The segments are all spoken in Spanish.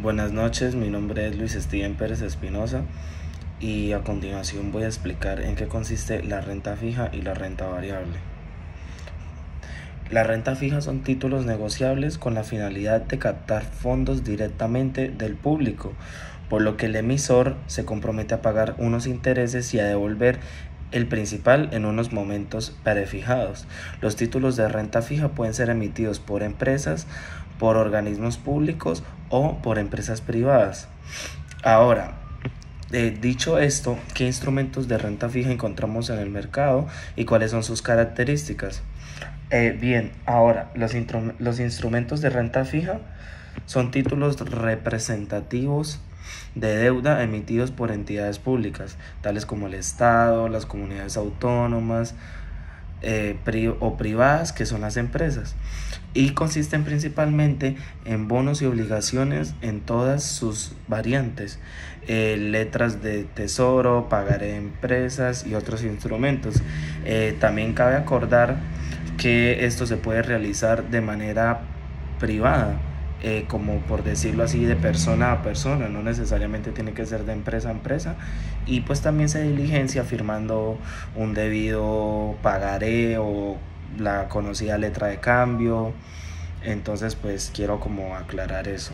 Buenas noches, mi nombre es Luis Steven Pérez Espinosa y a continuación voy a explicar en qué consiste la renta fija y la renta variable. La renta fija son títulos negociables con la finalidad de captar fondos directamente del público, por lo que el emisor se compromete a pagar unos intereses y a devolver el principal en unos momentos prefijados. Los títulos de renta fija pueden ser emitidos por empresas, por organismos públicos o por empresas privadas. Ahora, dicho esto, ¿qué instrumentos de renta fija encontramos en el mercado y cuáles son sus características? Bien, ahora los instrumentos de renta fija son títulos representativos de deuda emitidos por entidades públicas, tales como el Estado, las comunidades autónomas o privadas, que son las empresas, y consisten principalmente en bonos y obligaciones en todas sus variantes, letras de tesoro, pagaré de empresas y otros instrumentos. También cabe acordar que esto se puede realizar de manera privada, como por decirlo así, de persona a persona, no necesariamente tiene que ser de empresa a empresa, y pues también se diligencia firmando un debido pagaré o la conocida letra de cambio. Entonces pues quiero como aclarar eso.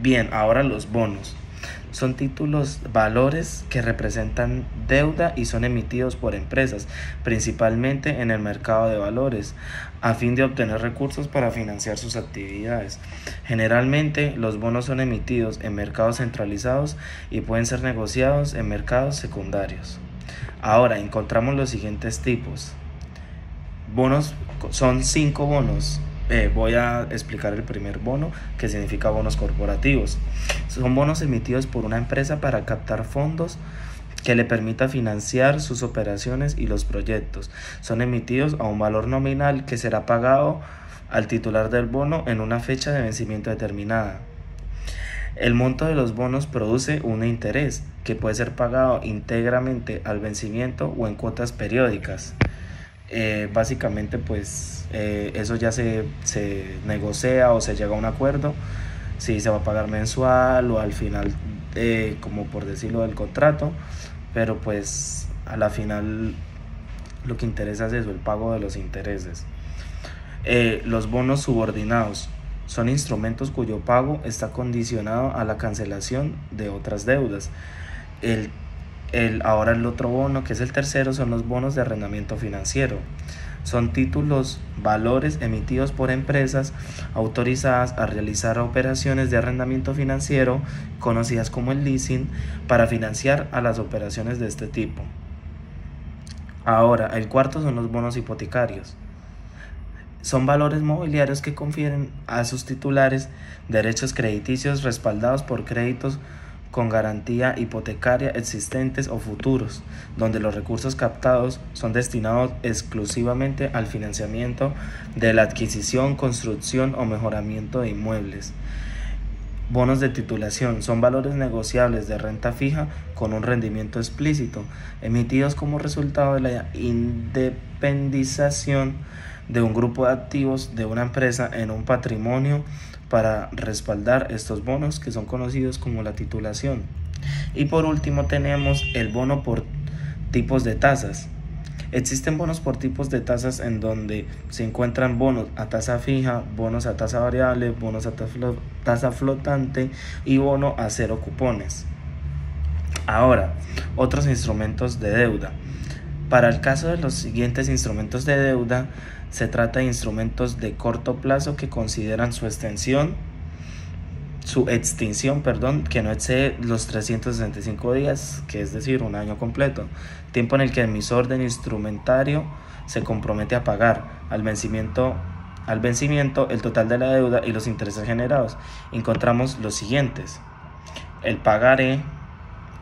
Bien, ahora los bonos. Son títulos valores que representan deuda y son emitidos por empresas, principalmente en el mercado de valores, a fin de obtener recursos para financiar sus actividades. Generalmente, los bonos son emitidos en mercados centralizados y pueden ser negociados en mercados secundarios. Ahora, encontramos los siguientes tipos. Bonos, son 5 bonos. Voy a explicar el primer bono, que significa bonos corporativos. Son bonos emitidos por una empresa para captar fondos que le permita financiar sus operaciones y los proyectos. Son emitidos a un valor nominal que será pagado al titular del bono en una fecha de vencimiento determinada. El monto de los bonos produce un interés que puede ser pagado íntegramente al vencimiento o en cuotas periódicas. Básicamente pues eso ya se negocia o se llega a un acuerdo si se va a pagar mensual o al final, como por decirlo, del contrato, pero pues a la final lo que interesa es eso, el pago de los intereses. Los bonos subordinados son instrumentos cuyo pago está condicionado a la cancelación de otras deudas. Ahora el otro bono, que es el tercero, son los bonos de arrendamiento financiero. Son títulos valores emitidos por empresas autorizadas a realizar operaciones de arrendamiento financiero, conocidas como el leasing, para financiar a las operaciones de este tipo. Ahora, el cuarto son los bonos hipotecarios. Son valores mobiliarios que confieren a sus titulares derechos crediticios respaldados por créditos con garantía hipotecaria existentes o futuros, donde los recursos captados son destinados exclusivamente al financiamiento de la adquisición, construcción o mejoramiento de inmuebles. Bonos de titulación son valores negociables de renta fija con un rendimiento explícito, emitidos como resultado de la independización de un grupo de activos de una empresa en un patrimonio para respaldar estos bonos, que son conocidos como la titulación. Y por último tenemos el bono por tipos de tasas. Existen bonos por tipos de tasas, en donde se encuentran bonos a tasa fija, bonos a tasa variable, bonos a tasa flotante y bono a cero cupones. Ahora, otros instrumentos de deuda. Para el caso de los siguientes instrumentos de deuda, se trata de instrumentos de corto plazo que consideran su extinción, que no excede los 365 días, que es decir, un año completo, tiempo en el que el emisor del instrumentario se compromete a pagar al vencimiento el total de la deuda y los intereses generados. Encontramos los siguientes: el pagaré,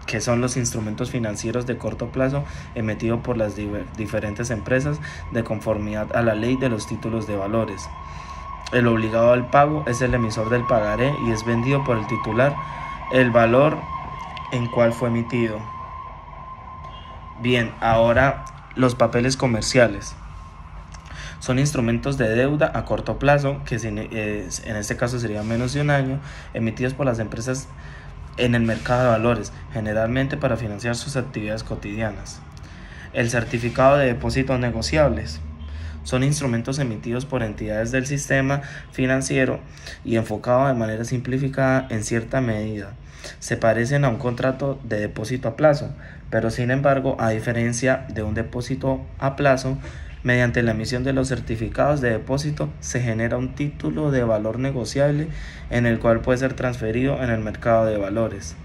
que son los instrumentos financieros de corto plazo emitidos por las diferentes empresas de conformidad a la ley de los títulos de valores. El obligado al pago es el emisor del pagaré y es vendido por el titular el valor en cual fue emitido. Bien, ahora los papeles comerciales. Son instrumentos de deuda a corto plazo, que en este caso sería menos de un año, emitidos por las empresas en el mercado de valores, generalmente para financiar sus actividades cotidianas. El certificado de depósitos negociables. Son instrumentos emitidos por entidades del sistema financiero y enfocados de manera simplificada en cierta medida. Se parecen a un contrato de depósito a plazo, pero sin embargo, a diferencia de un depósito a plazo, mediante la emisión de los certificados de depósito se genera un título de valor negociable en el cual puede ser transferido en el mercado de valores.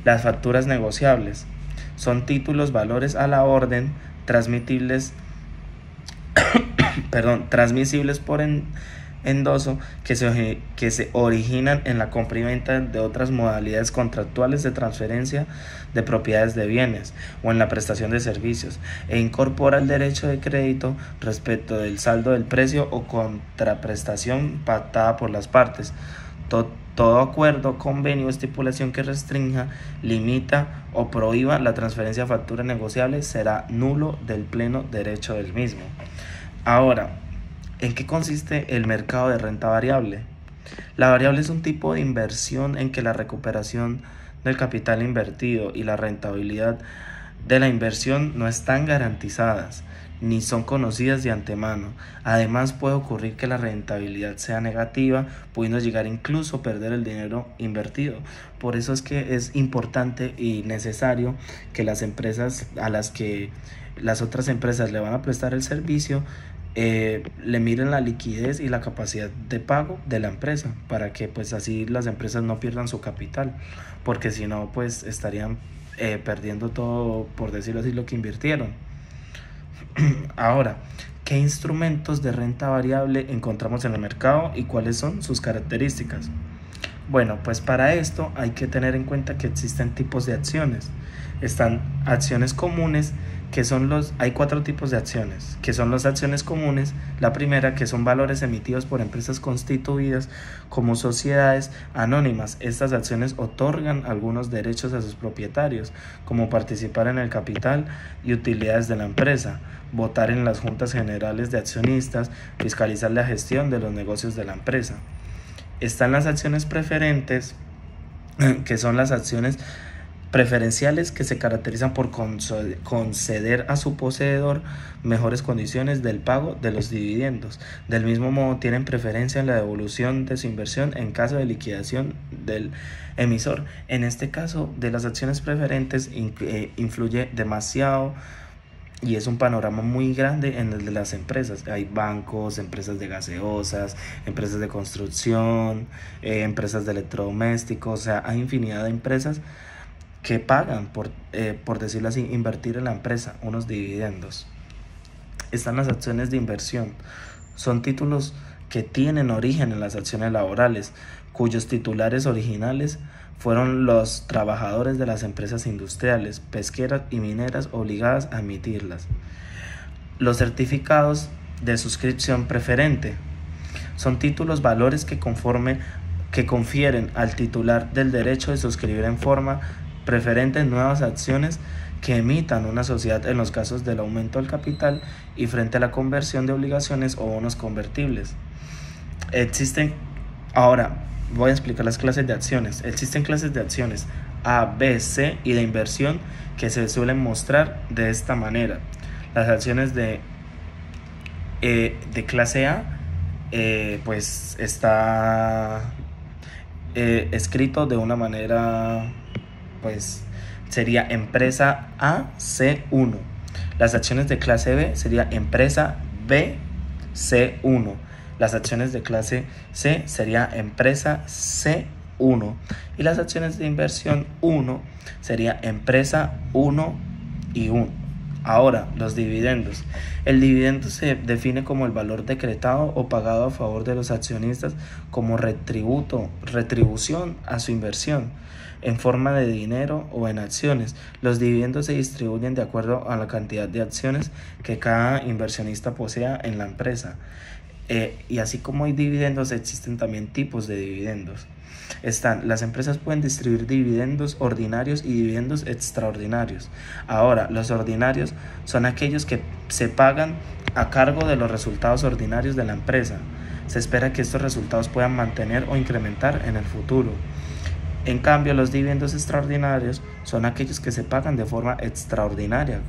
Las facturas negociables son títulos valores a la orden transmisibles por endoso que se originan en la compra y venta de otras modalidades contractuales de transferencia de propiedades de bienes o en la prestación de servicios, e incorpora el derecho de crédito respecto del saldo del precio o contraprestación pactada por las partes. Todo acuerdo, convenio o estipulación que restrinja, limita o prohíba la transferencia de factura negociable será nulo del pleno derecho del mismo. Ahora, ¿en qué consiste el mercado de renta variable? La variable es un tipo de inversión en que la recuperación del capital invertido y la rentabilidad de la inversión no están garantizadas ni son conocidas de antemano. Además, puede ocurrir que la rentabilidad sea negativa, pudiendo llegar incluso a perder el dinero invertido. Por eso es que es importante y necesario que las empresas a las que las otras empresas le van a prestar el servicio le miren la liquidez y la capacidad de pago de la empresa, para que pues así las empresas no pierdan su capital, porque si no pues estarían perdiendo todo, por decirlo así, lo que invirtieron. Ahora, ¿qué instrumentos de renta variable encontramos en el mercado y cuáles son sus características? Bueno, pues para esto hay que tener en cuenta que existen tipos de acciones. Están acciones comunes, hay 4 tipos de acciones, que son las acciones comunes. La primera, que son valores emitidos por empresas constituidas como sociedades anónimas. Estas acciones otorgan algunos derechos a sus propietarios, como participar en el capital y utilidades de la empresa, votar en las juntas generales de accionistas, fiscalizar la gestión de los negocios de la empresa. Están las acciones preferentes, que son las acciones preferenciales que se caracterizan por conceder a su poseedor mejores condiciones del pago de los dividendos. Del mismo modo, tienen preferencia en la devolución de su inversión en caso de liquidación del emisor. En este caso de las acciones preferentes influye demasiado y es un panorama muy grande en el de las empresas. Hay bancos, empresas de gaseosas, empresas de construcción, empresas de electrodomésticos. O sea, hay infinidad de empresas que pagan por decirlo así, invertir en la empresa unos dividendos. Están las acciones de inversión. Son títulos que tienen origen en las acciones laborales, cuyos titulares originales fueron los trabajadores de las empresas industriales, pesqueras y mineras obligadas a emitirlas. Los certificados de suscripción preferente son títulos valores que confieren al titular del derecho de suscribir en forma preferente nuevas acciones que emitan una sociedad en los casos del aumento del capital y frente a la conversión de obligaciones o bonos convertibles. Ahora voy a explicar las clases de acciones. Existen clases de acciones A, B, C y de inversión que se suelen mostrar de esta manera. Las acciones de clase A pues está escrito de una manera, pues sería empresa A, C1. Las acciones de clase B sería empresa B, C1. Las acciones de clase C sería empresa C1 y las acciones de inversión 1 sería empresa 1 y 1. Ahora, los dividendos. El dividendo se define como el valor decretado o pagado a favor de los accionistas como retribución a su inversión, en forma de dinero o en acciones. Los dividendos se distribuyen de acuerdo a la cantidad de acciones que cada inversionista posea en la empresa. Y así como hay dividendos, existen también tipos de dividendos. Las empresas pueden distribuir dividendos ordinarios y dividendos extraordinarios. Ahora, los ordinarios son aquellos que se pagan a cargo de los resultados ordinarios de la empresa. Se espera que estos resultados puedan mantener o incrementar en el futuro. En cambio, los dividendos extraordinarios son aquellos que se pagan de forma extraordinaria,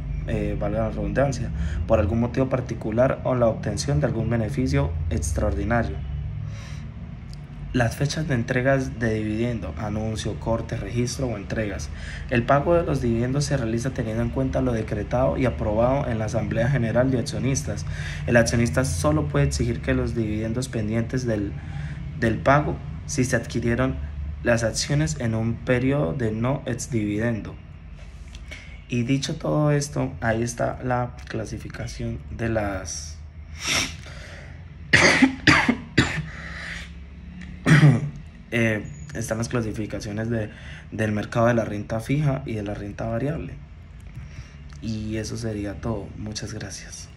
valga la redundancia, por algún motivo particular o la obtención de algún beneficio extraordinario. Las fechas de entregas de dividendo, anuncio, corte, registro o entregas. El pago de los dividendos se realiza teniendo en cuenta lo decretado y aprobado en la Asamblea General de Accionistas. El accionista solo puede exigir que los dividendos pendientes del pago si se adquirieron las acciones en un periodo de no exdividendo. Y dicho todo esto, ahí está la clasificación de las están las clasificaciones del mercado de la renta fija y de la renta variable. Y eso sería todo. Muchas gracias.